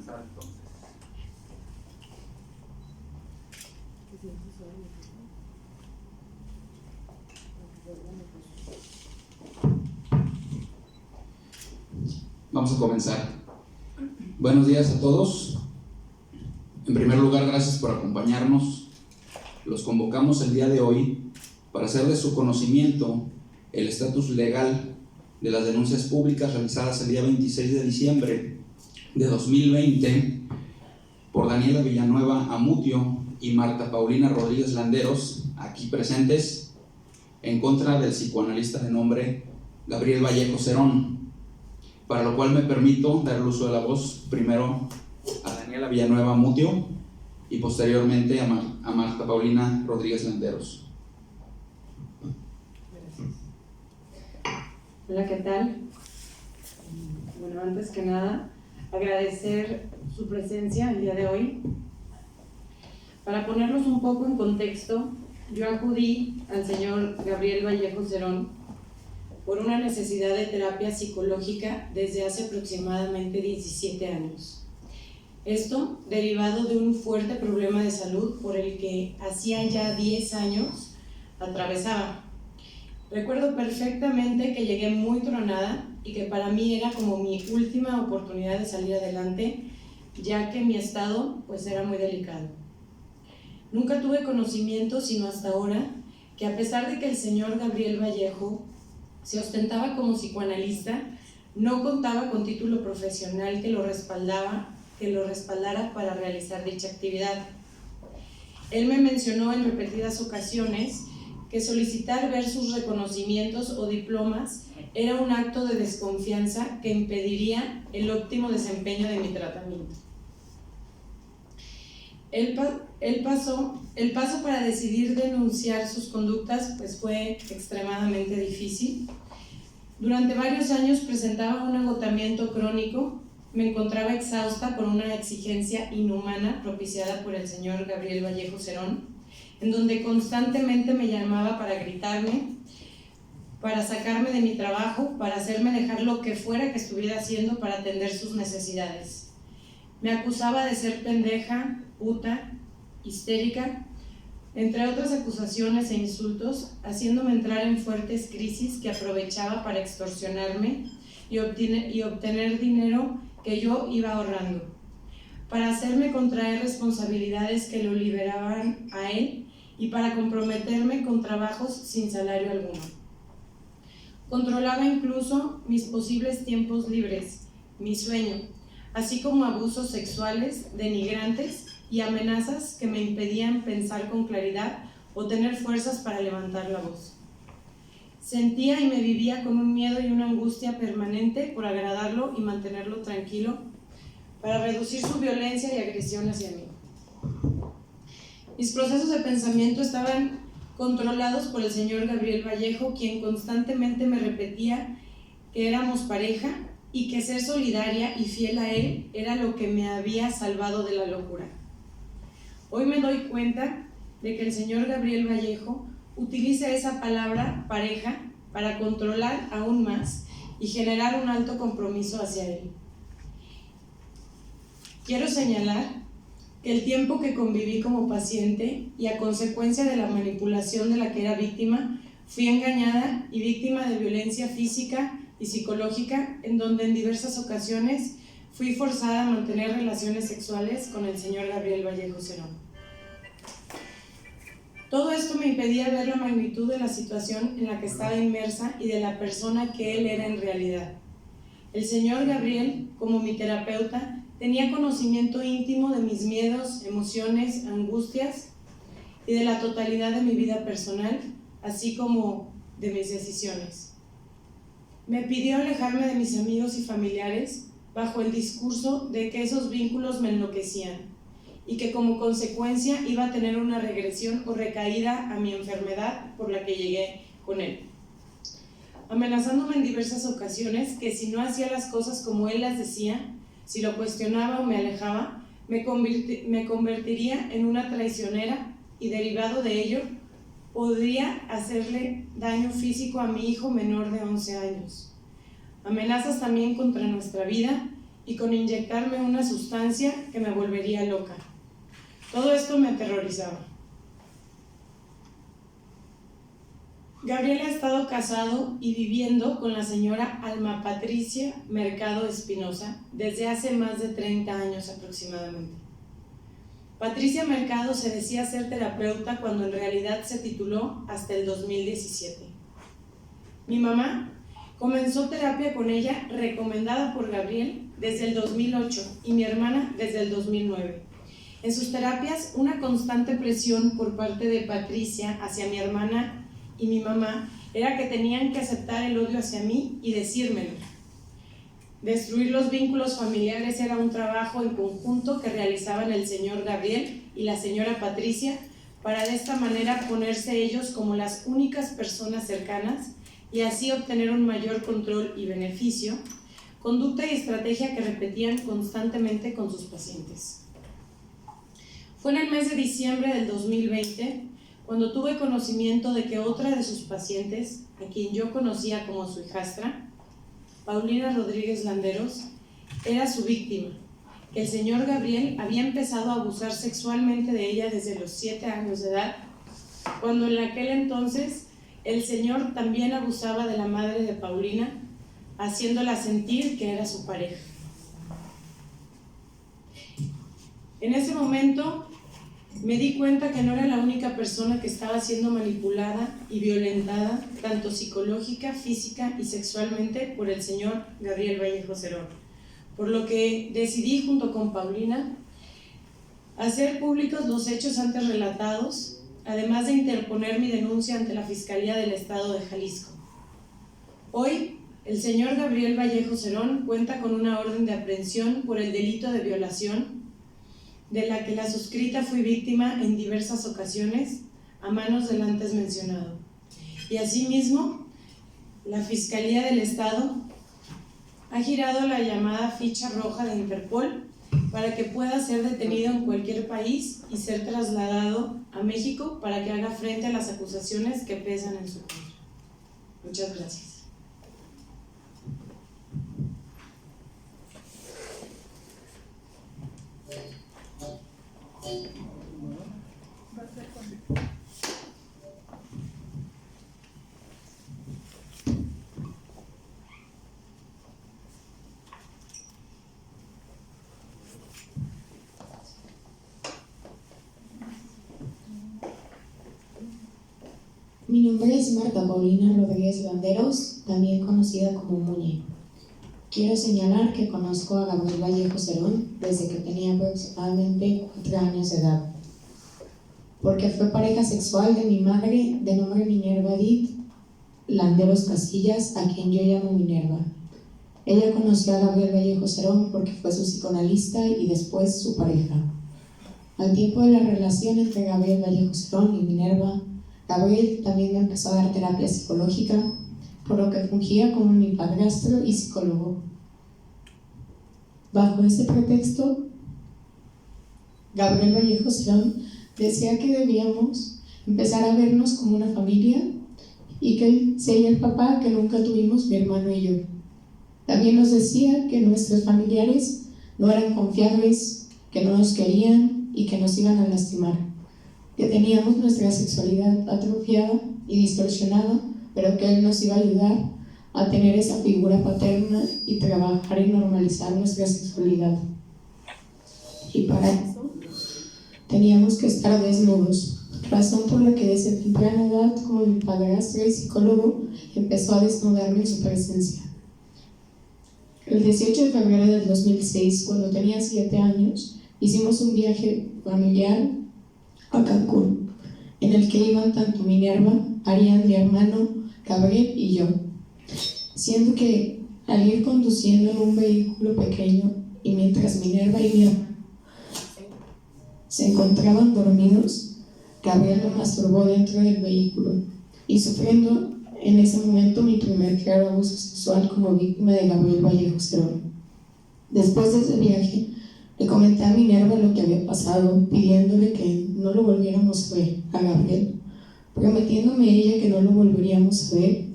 comenzar entonces. Vamos a comenzar. Buenos días a todos. En primer lugar, gracias por acompañarnos. Los convocamos el día de hoy para hacer de su conocimiento el estatus legal de las denuncias públicas realizadas el día 26 de diciembre de 2020 por Daniela Villanueva Amutio y Marta Paulina Rodríguez Landeros, aquí presentes, en contra del psicoanalista de nombre Gabriel Vallejo Cerón, para lo cual me permito dar el uso de la voz primero a Daniela Villanueva Amutio y posteriormente a Marta Paulina Rodríguez Landeros. Hola, ¿qué tal? Bueno, antes que nada, agradecer su presencia el día de hoy. Para ponerlos un poco en contexto, yo acudí al señor Gabriel Vallejo Cerón por una necesidad de terapia psicológica desde hace aproximadamente 17 años. Esto derivado de un fuerte problema de salud por el que hacía ya 10 años atravesaba. Recuerdo perfectamente que llegué muy tronada y que para mí era como mi última oportunidad de salir adelante, ya que mi estado pues era muy delicado. Nunca tuve conocimiento sino hasta ahora que a pesar de que el señor Gabriel Vallejo se ostentaba como psicoanalista, no contaba con título profesional que lo respaldara para realizar dicha actividad. Él me mencionó en repetidas ocasiones que solicitar ver sus reconocimientos o diplomas era un acto de desconfianza que impediría el óptimo desempeño de mi tratamiento. El paso para decidir denunciar sus conductas pues fue extremadamente difícil. Durante varios años presentaba un agotamiento crónico, me encontraba exhausta por una exigencia inhumana propiciada por el señor Gabriel Vallejo Cerón, en donde constantemente me llamaba para gritarme, para sacarme de mi trabajo, para hacerme dejar lo que fuera que estuviera haciendo para atender sus necesidades. Me acusaba de ser pendeja, puta, histérica, entre otras acusaciones e insultos, haciéndome entrar en fuertes crisis que aprovechaba para extorsionarme y obtener dinero que yo iba ahorrando, para hacerme contraer responsabilidades que lo liberaban a él y para comprometerme con trabajos sin salario alguno. Controlaba incluso mis posibles tiempos libres, mi sueño, así como abusos sexuales, denigrantes y amenazas que me impedían pensar con claridad o tener fuerzas para levantar la voz. Sentía y me vivía con un miedo y una angustia permanente por agradarlo y mantenerlo tranquilo, para reducir su violencia y agresión hacia mí. Mis procesos de pensamiento estaban controlados por el señor Gabriel Vallejo, quien constantemente me repetía que éramos pareja y que ser solidaria y fiel a él era lo que me había salvado de la locura. Hoy me doy cuenta de que el señor Gabriel Vallejo utiliza esa palabra pareja para controlar aún más y generar un alto compromiso hacia él. Quiero señalar que el tiempo que conviví como paciente y a consecuencia de la manipulación de la que era víctima, fui engañada y víctima de violencia física y psicológica, en donde en diversas ocasiones fui forzada a mantener relaciones sexuales con el señor Gabriel Vallejo Cerón. Todo esto me impedía ver la magnitud de la situación en la que estaba inmersa y de la persona que él era en realidad. El señor Gabriel, como mi terapeuta, tenía conocimiento íntimo de mis miedos, emociones, angustias y de la totalidad de mi vida personal, así como de mis decisiones. Me pidió alejarme de mis amigos y familiares bajo el discurso de que esos vínculos me enloquecían y que como consecuencia iba a tener una regresión o recaída a mi enfermedad por la que llegué con él, amenazándome en diversas ocasiones que si no hacía las cosas como él las decía, si lo cuestionaba o me alejaba, me convertiría en una traicionera y derivado de ello podría hacerle daño físico a mi hijo menor de 11 años. Amenazas también contra nuestra vida y con inyectarme una sustancia que me volvería loca. Todo esto me aterrorizaba. Gabriel ha estado casado y viviendo con la señora Alma Patricia Mercado Espinosa desde hace más de 30 años aproximadamente. Patricia Mercado se decía ser terapeuta cuando en realidad se tituló hasta el 2017. Mi mamá comenzó terapia con ella recomendada por Gabriel desde el 2008 y mi hermana desde el 2009. En sus terapias, una constante presión por parte de Patricia hacia mi hermana y mi mamá era que tenían que aceptar el odio hacia mí y decírmelo. Destruir los vínculos familiares era un trabajo en conjunto que realizaban el señor Gabriel y la señora Patricia para de esta manera ponerse ellos como las únicas personas cercanas y así obtener un mayor control y beneficio, conducta y estrategia que repetían constantemente con sus pacientes. Fue en el mes de diciembre del 2020 cuando tuve conocimiento de que otra de sus pacientes, a quien yo conocía como su hijastra, Paulina Rodríguez Landeros, era su víctima, que el señor Gabriel había empezado a abusar sexualmente de ella desde los 7 años de edad, cuando en aquel entonces el señor también abusaba de la madre de Paulina, haciéndola sentir que era su pareja. En ese momento me di cuenta que no era la única persona que estaba siendo manipulada y violentada, tanto psicológica, física y sexualmente, por el señor Gabriel Vallejo Cerón, por lo que decidí junto con Paulina hacer públicos los hechos antes relatados, además de interponer mi denuncia ante la Fiscalía del Estado de Jalisco. Hoy, el señor Gabriel Vallejo Cerón cuenta con una orden de aprehensión por el delito de violación, de la que la suscrita fui víctima en diversas ocasiones a manos del antes mencionado. Y asimismo, la Fiscalía del Estado ha girado la llamada ficha roja de Interpol para que pueda ser detenido en cualquier país y ser trasladado a México para que haga frente a las acusaciones que pesan en su contra. Muchas gracias. Mi nombre es Marta Paulina Rodríguez Landeros, también conocida como Muñe. Quiero señalar que conozco a Gabriel Vallejo Cerón desde que tenía aproximadamente 4 años de edad, porque fue pareja sexual de mi madre, de nombre Minerva Edith Landeros Casillas, a quien yo llamo Minerva. Ella conoció a Gabriel Vallejo Cerón porque fue su psicoanalista y después su pareja. Al tiempo de la relación entre Gabriel Vallejo Cerón y Minerva, Gabriel también me empezó a dar terapia psicológica, por lo que fungía como mi padrastro y psicólogo. Bajo ese pretexto, Gabriel Vallejo Cerón decía que debíamos empezar a vernos como una familia y que él sería el papá que nunca tuvimos mi hermano y yo. También nos decía que nuestros familiares no eran confiables, que no nos querían y que nos iban a lastimar, que teníamos nuestra sexualidad atrofiada y distorsionada, pero que él nos iba a ayudar a tener esa figura paterna y trabajar en normalizar nuestra sexualidad. Y para eso teníamos que estar desnudos, razón por la que desde temprana edad, como mi padrastro y psicólogo, empezó a desnudarme en su presencia. El 18 de febrero del 2006, cuando tenía 7 años, hicimos un viaje familiar a Cancún, en el que iban tanto Minerva, Arián, mi hermano, Gabriel y yo, siendo que al ir conduciendo en un vehículo pequeño y mientras Minerva y mi hermano se encontraban dormidos, Gabriel me masturbó dentro del vehículo y sufriendo en ese momento mi primer claro abuso sexual como víctima de Gabriel Vallejo Cerón. Después de ese viaje, le comenté a Minerva lo que había pasado, pidiéndole que no lo volviéramos a ver a Gabriel, prometiéndome ella que no lo volveríamos a ver.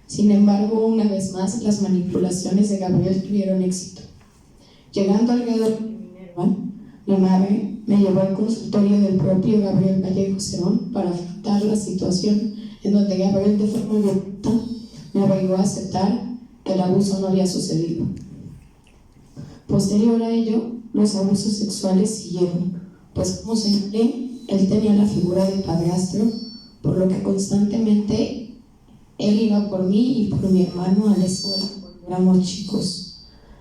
Sin embargo, una vez más, las manipulaciones de Gabriel tuvieron éxito. Llegando al grado de Minerva, mi madre me llevó al consultorio del propio Gabriel Vallejo Cerón para afrontar la situación en donde Gabriel, de forma violenta, me obligó a aceptar que el abuso no había sucedido. Posterior a ello, los abusos sexuales siguieron, pues como señalé, él tenía la figura de padrastro, por lo que constantemente él iba por mí y por mi hermano a la escuela cuando éramos chicos,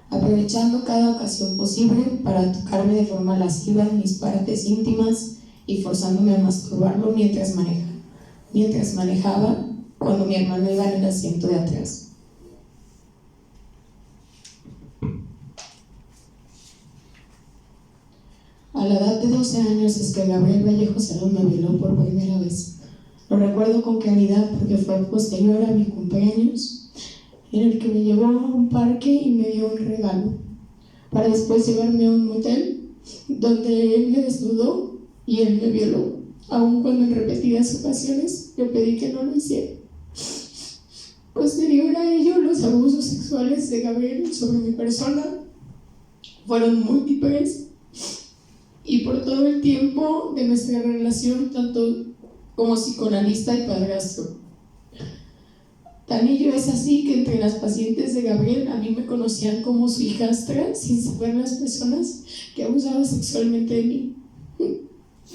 aprovechando cada ocasión posible para tocarme de forma lasciva en mis partes íntimas y forzándome a masturbarlo mientras manejaba cuando mi hermano iba en el asiento de atrás. A la edad de 12 años es que Gabriel Vallejo Cerón me violó por primera vez. Lo recuerdo con claridad porque fue posterior a mi cumpleaños, en el que me llevó a un parque y me dio un regalo, para después llevarme a un motel donde él me desnudó y él me violó, aun cuando en repetidas ocasiones le pedí que no lo hiciera. Posterior a ello, los abusos sexuales de Gabriel sobre mi persona fueron múltiples, y por todo el tiempo de nuestra relación, tanto como psicoanalista y padrastro. Tan ello es así que entre las pacientes de Gabriel a mí me conocían como su hijastra, sin saber las personas que abusaban sexualmente de mí.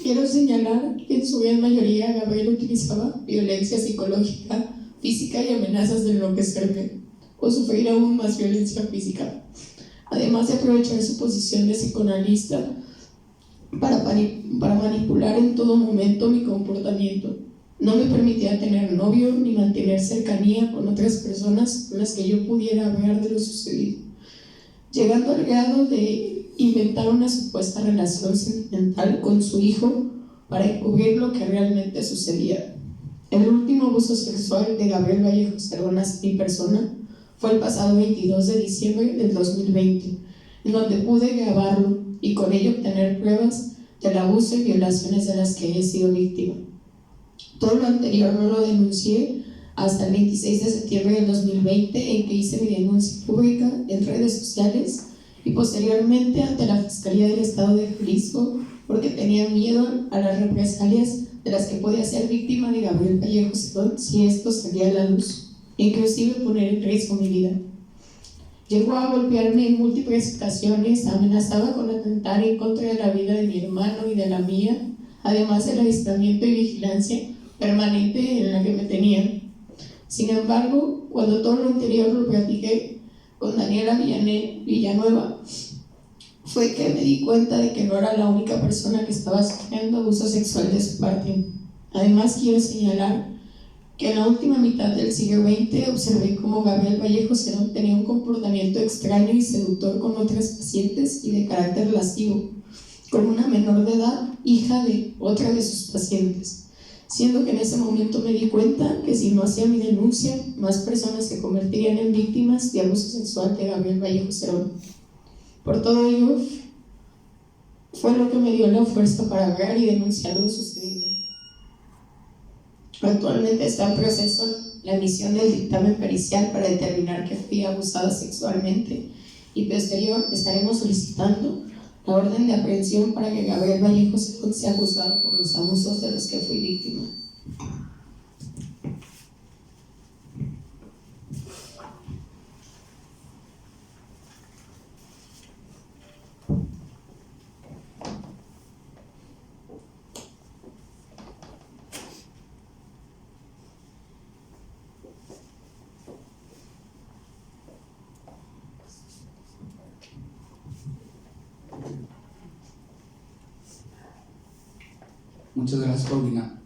Quiero señalar que en su gran mayoría Gabriel utilizaba violencia psicológica, física y amenazas de enloquecerme o sufrir aún más violencia física, además de aprovechar su posición de psicoanalista para manipular en todo momento mi comportamiento. No me permitía tener novio ni mantener cercanía con otras personas con las que yo pudiera hablar de lo sucedido, llegando al grado de inventar una supuesta relación sentimental con su hijo para encubrir lo que realmente sucedía. El último abuso sexual de Gabriel Vallejo Cerón hacia mi persona fue el pasado 22 de diciembre del 2020, en donde pude grabarlo y con ello obtener pruebas del abuso y violaciones de las que he sido víctima. Todo lo anterior no lo denuncié hasta el 26 de septiembre del 2020, en que hice mi denuncia pública en redes sociales y posteriormente ante la Fiscalía del Estado de Jalisco, porque tenía miedo a las represalias de las que podía ser víctima de Gabriel Vallejo Cerón si esto salía a la luz, inclusive poner en riesgo mi vida. Llegó a golpearme en múltiples ocasiones, amenazaba con atentar en contra de la vida de mi hermano y de la mía, además del aislamiento y vigilancia permanente en la que me tenía. Sin embargo, cuando todo lo anterior lo platiqué con Daniela Villanueva, fue que me di cuenta de que no era la única persona que estaba sufriendo abuso sexual de su parte. Además, quiero señalar que en la última mitad del siglo XX observé cómo Gabriel Vallejo Cerón tenía un comportamiento extraño y seductor con otras pacientes y de carácter lascivo, con una menor de edad, hija de otra de sus pacientes, siendo que en ese momento me di cuenta que si no hacía mi denuncia, más personas se convertirían en víctimas de abuso sexual de Gabriel Vallejo Cerón. Por todo ello, fue lo que me dio la fuerza para hablar y denunciar lo sucedido. Actualmente está en proceso la emisión del dictamen pericial para determinar que fui abusada sexualmente, y posterior estaremos solicitando la orden de aprehensión para que Gabriel Vallejo Cerón sea juzgado por los abusos de los que fui víctima. Muchas gracias, Paulina.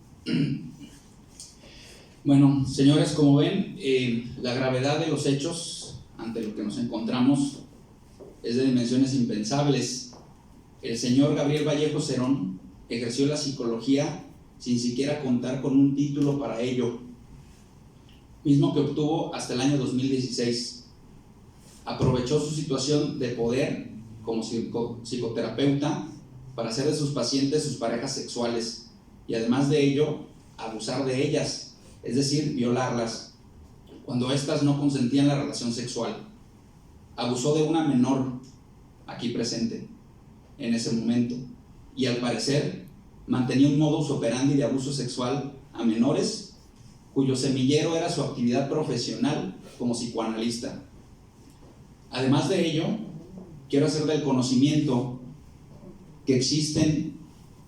Bueno, señores, como ven, la gravedad de los hechos ante lo que nos encontramos es de dimensiones impensables. El señor Gabriel Vallejo Cerón ejerció la psicología sin siquiera contar con un título para ello, mismo que obtuvo hasta el año 2016. Aprovechó su situación de poder como psicoterapeuta para hacer de sus pacientes sus parejas sexuales y además de ello abusar de ellas, es decir, violarlas cuando éstas no consentían la relación sexual. Abusó de una menor aquí presente en ese momento, y al parecer mantenía un modus operandi de abuso sexual a menores, cuyo semillero era su actividad profesional como psicoanalista. Además de ello, quiero hacer del conocimiento que existen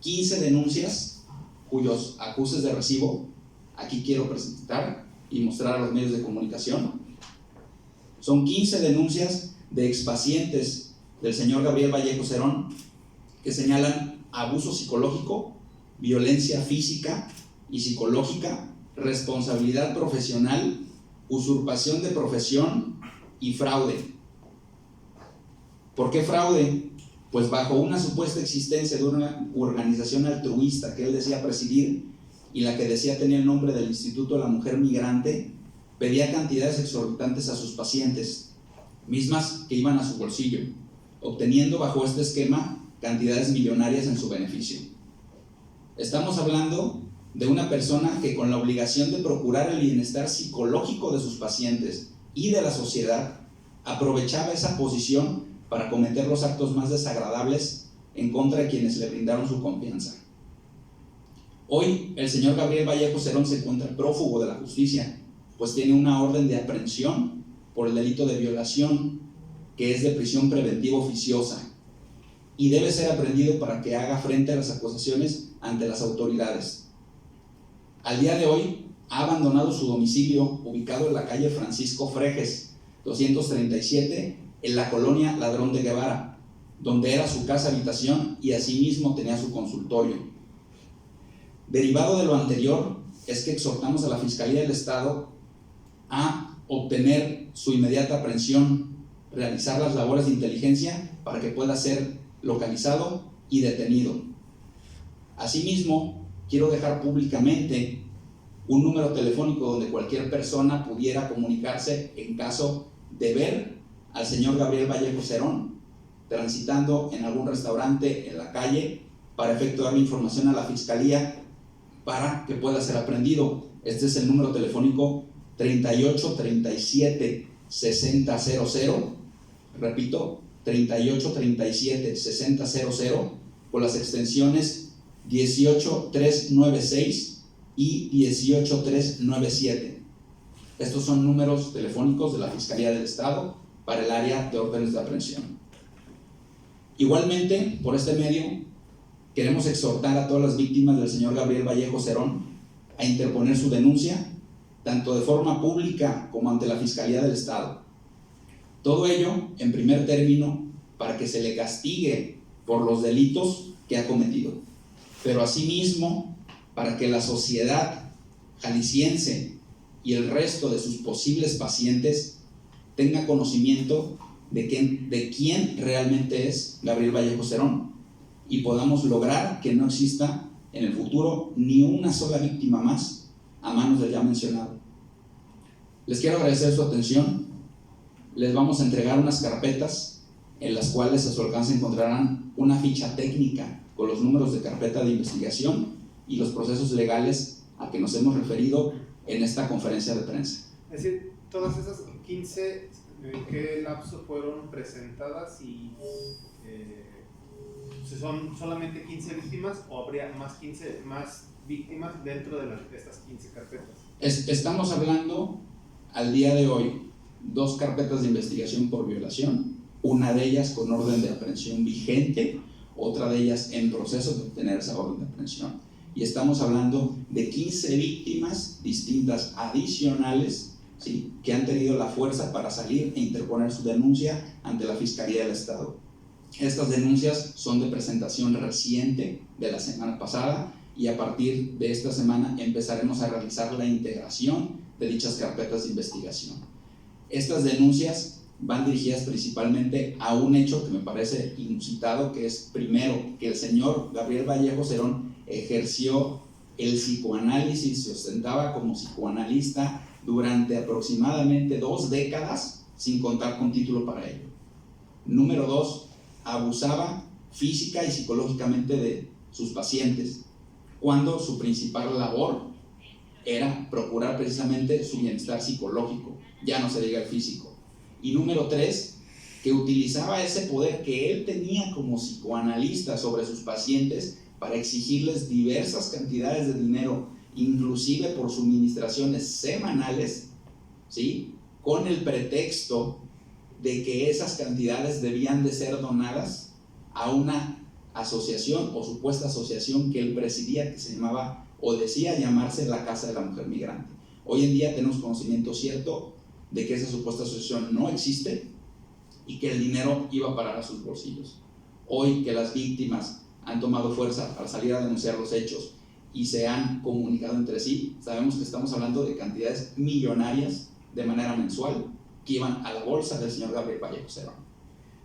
15 denuncias cuyos acuses de recibo aquí quiero presentar y mostrar a los medios de comunicación. Son 15 denuncias de expacientes del señor Gabriel Vallejo Cerón que señalan abuso psicológico, violencia física y psicológica, responsabilidad profesional, usurpación de profesión y fraude. ¿Por qué fraude? Pues bajo una supuesta existencia de una organización altruista que él decía presidir y la que decía tenía el nombre del Instituto de la Mujer Migrante, pedía cantidades exorbitantes a sus pacientes, mismas que iban a su bolsillo, obteniendo bajo este esquema cantidades millonarias en su beneficio. Estamos hablando de una persona que, con la obligación de procurar el bienestar psicológico de sus pacientes y de la sociedad, aprovechaba esa posición para cometer los actos más desagradables en contra de quienes le brindaron su confianza. Hoy el señor Gabriel Vallejo Cerón se encuentra prófugo de la justicia, pues tiene una orden de aprehensión por el delito de violación, que es de prisión preventiva oficiosa, y debe ser aprehendido para que haga frente a las acusaciones ante las autoridades. Al día de hoy ha abandonado su domicilio, ubicado en la calle Francisco Freges, 237, en la colonia Ladrón de Guevara, donde era su casa habitación y asimismo tenía su consultorio. Derivado de lo anterior, es que exhortamos a la Fiscalía del Estado a obtener su inmediata aprehensión, realizar las labores de inteligencia para que pueda ser localizado y detenido. Asimismo, quiero dejar públicamente un número telefónico donde cualquier persona pudiera comunicarse en caso de ver al señor Gabriel Vallejo Cerón transitando en algún restaurante en la calle, para efectuar la información a la Fiscalía para que pueda ser aprehendido. Este es el número telefónico 38 37 60 00, repito, 38 37 60 00, con las extensiones 18396 y 18397. Estos son números telefónicos de la Fiscalía del Estado para el área de órdenes de aprehensión. Igualmente, por este medio, queremos exhortar a todas las víctimas del señor Gabriel Vallejo Cerón a interponer su denuncia, tanto de forma pública como ante la Fiscalía del Estado. Todo ello, en primer término, para que se le castigue por los delitos que ha cometido, pero asimismo para que la sociedad jalisciense y el resto de sus posibles pacientes tenga conocimiento de quién realmente es Gabriel Vallejo Cerón y podamos lograr que no exista en el futuro ni una sola víctima más a manos del ya mencionado. Les quiero agradecer su atención. Les vamos a entregar unas carpetas en las cuales a su alcance encontrarán una ficha técnica con los números de carpeta de investigación y los procesos legales a que nos hemos referido en esta conferencia de prensa. Es decir, todas esas 15, ¿en qué lapso fueron presentadas y son solamente 15 víctimas o habría más víctimas dentro de estas 15 carpetas? Estamos hablando al día de hoy 2 carpetas de investigación por violación, una de ellas con orden de aprehensión vigente, otra de ellas en proceso de obtener esa orden de aprehensión. Y estamos hablando de 15 víctimas distintas adicionales, ¿sí?, que han tenido la fuerza para salir e interponer su denuncia ante la Fiscalía del Estado. Estas denuncias son de presentación reciente de la semana pasada y a partir de esta semana empezaremos a realizar la integración de dichas carpetas de investigación. Estas denuncias van dirigidas principalmente a un hecho que me parece inusitado, que es, primero, que el señor Gabriel Vallejo Cerón ejerció el psicoanálisis, se ostentaba como psicoanalista durante aproximadamente 2 décadas sin contar con título para ello. Número 2, abusaba física y psicológicamente de sus pacientes, cuando su principal labor era procurar precisamente su bienestar psicológico, ya no se diga el físico. Y número 3, que utilizaba ese poder que él tenía como psicoanalista sobre sus pacientes para exigirles diversas cantidades de dinero, inclusive por suministraciones semanales, ¿sí?, con el pretexto de que esas cantidades debían de ser donadas a una asociación o supuesta asociación que él presidía, que se llamaba o decía llamarse la Casa de la Mujer Migrante. Hoy en día tenemos conocimiento cierto de que esa supuesta asociación no existe y que el dinero iba a parar a sus bolsillos. Hoy que las víctimas han tomado fuerza para salir a denunciar los hechos y se han comunicado entre sí, sabemos que estamos hablando de cantidades millonarias de manera mensual que iban a la bolsa del señor Gabriel Vallejo Cerón.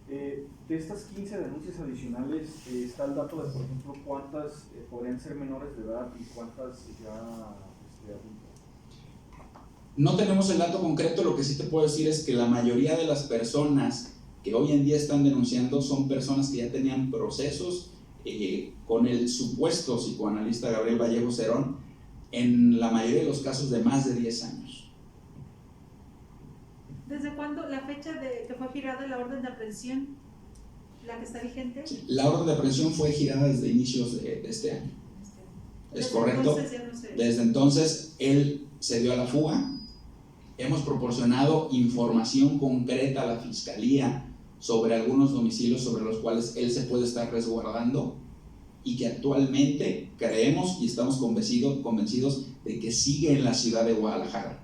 De estas 15 denuncias adicionales, está el dato de, por ejemplo, cuántas podrían ser menores de edad y cuántas ya adultas. No tenemos el dato concreto, lo que sí te puedo decir es que la mayoría de las personas que hoy en día están denunciando son personas que ya tenían procesos con el supuesto psicoanalista Gabriel Vallejo Cerón, en la mayoría de los casos de más de 10 años. ¿Desde cuándo la fecha de que fue girada la orden de aprehensión, la que está vigente? Sí, la orden de aprehensión fue girada desde inicios de este año. Es correcto. Desde entonces él se dio a la fuga. Hemos proporcionado información concreta a la Fiscalía sobre algunos domicilios sobre los cuales él se puede estar resguardando y que actualmente creemos y estamos convencidos de que sigue en la ciudad de Guadalajara.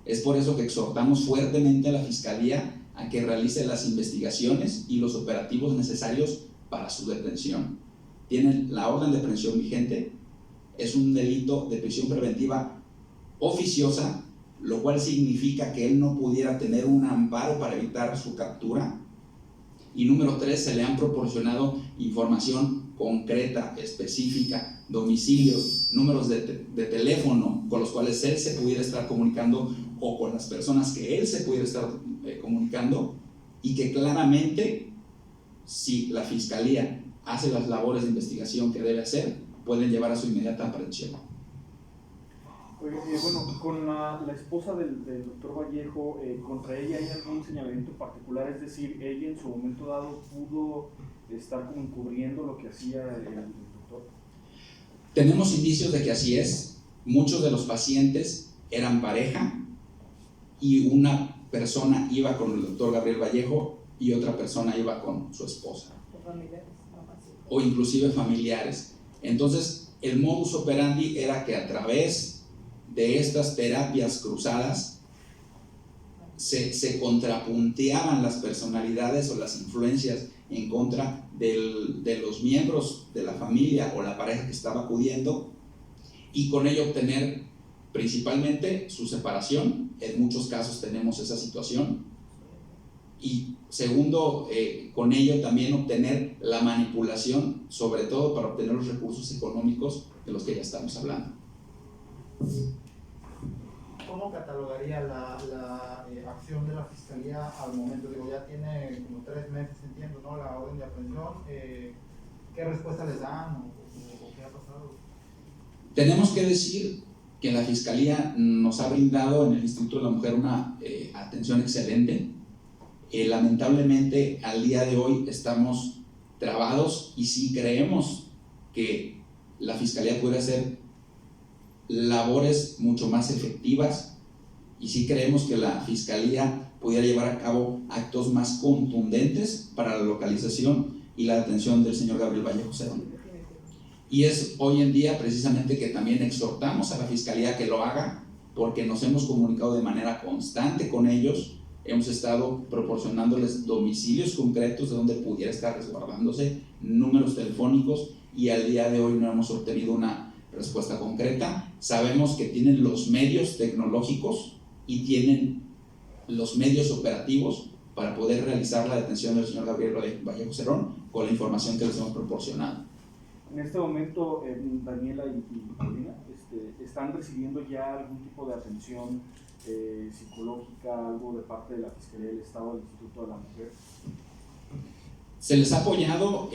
Es por eso que exhortamos fuertemente a la Fiscalía a que realice las investigaciones y los operativos necesarios para su detención. Tienen la orden de aprehensión vigente, es un delito de prisión preventiva oficiosa, lo cual significa que él no pudiera tener un amparo para evitar su captura. Y número 3, se le han proporcionado información concreta, específica, domicilios, números de teléfono con los cuales él se pudiera estar comunicando o con las personas que él se pudiera estar comunicando, y que claramente, si la Fiscalía hace las labores de investigación que debe hacer, pueden llevar a su inmediata aprehensión. Oye, bueno, con la esposa del doctor Vallejo, ¿contra ella hay algún señalamiento particular? Es decir, ¿ella en su momento dado pudo estar como encubriendo lo que hacía el doctor? Tenemos indicios de que así es. Muchos de los pacientes eran pareja y una persona iba con el doctor Gabriel Vallejo y otra persona iba con su esposa. O inclusive familiares. Entonces, el modus operandi era que a través de estas terapias cruzadas se contrapunteaban las personalidades o las influencias en contra de los miembros de la familia o la pareja que estaba acudiendo, y con ello obtener principalmente su separación. En muchos casos tenemos esa situación. Y segundo, con ello también obtener la manipulación, sobre todo para obtener los recursos económicos de los que ya estamos hablando. ¿Cómo catalogaría la acción de la Fiscalía al momento? Digo, ya tiene como 3 meses, entiendo, ¿no?, la orden de aprehensión. ¿Qué respuesta les dan o qué ha pasado? Tenemos que decir que la Fiscalía nos ha brindado en el Instituto de la Mujer una atención excelente. Lamentablemente, al día de hoy estamos trabados y sí creemos que la Fiscalía puede hacer labores mucho más efectivas, y sí creemos que la Fiscalía pudiera llevar a cabo actos más contundentes para la localización y la detención del señor Gabriel Vallejo Cerón. Y es hoy en día precisamente que también exhortamos a la Fiscalía que lo haga, porque nos hemos comunicado de manera constante con ellos, hemos estado proporcionándoles domicilios concretos de donde pudiera estar resguardándose, números telefónicos, y al día de hoy no hemos obtenido una respuesta concreta. Sabemos que tienen los medios tecnológicos y tienen los medios operativos para poder realizar la detención del señor Gabriel Vallejo Cerón con la información que les hemos proporcionado. En este momento, Daniela y Paulina, ¿están recibiendo ya algún tipo de atención psicológica, algo de parte de la Fiscalía del Estado, del Instituto de la Mujer? Se les ha apoyado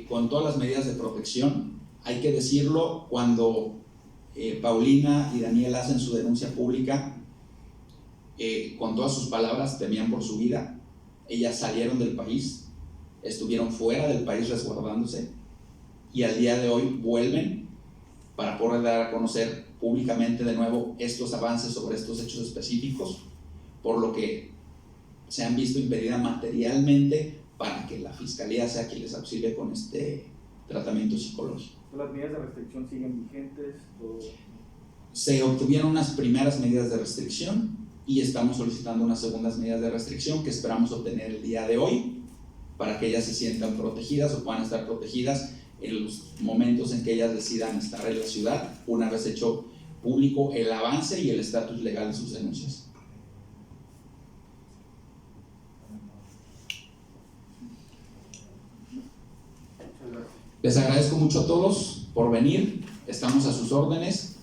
con todas las medidas de protección. Hay que decirlo, cuando Paulina y Daniela hacen su denuncia pública, con todas sus palabras temían por su vida. ellas salieron del país, estuvieron fuera del país resguardándose y al día de hoy vuelven para poder dar a conocer públicamente de nuevo estos avances sobre estos hechos específicos, por lo que se han visto impedidas materialmente para que la Fiscalía sea quien les auxilie con este tratamiento psicológico. ¿Las medidas de restricción siguen vigentes? Se obtuvieron unas primeras medidas de restricción y estamos solicitando unas segundas medidas de restricción que esperamos obtener el día de hoy para que ellas se sientan protegidas o puedan estar protegidas en los momentos en que ellas decidan estar en la ciudad, una vez hecho público el avance y el estatus legal de sus denuncias. Les agradezco mucho a todos por venir, estamos a sus órdenes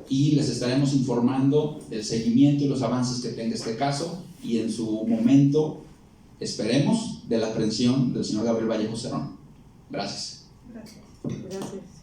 y les estaremos informando del seguimiento y los avances que tenga este caso y en su momento, esperemos, de la aprehensión del señor Gabriel Vallejo Cerón. Gracias. Gracias. Gracias.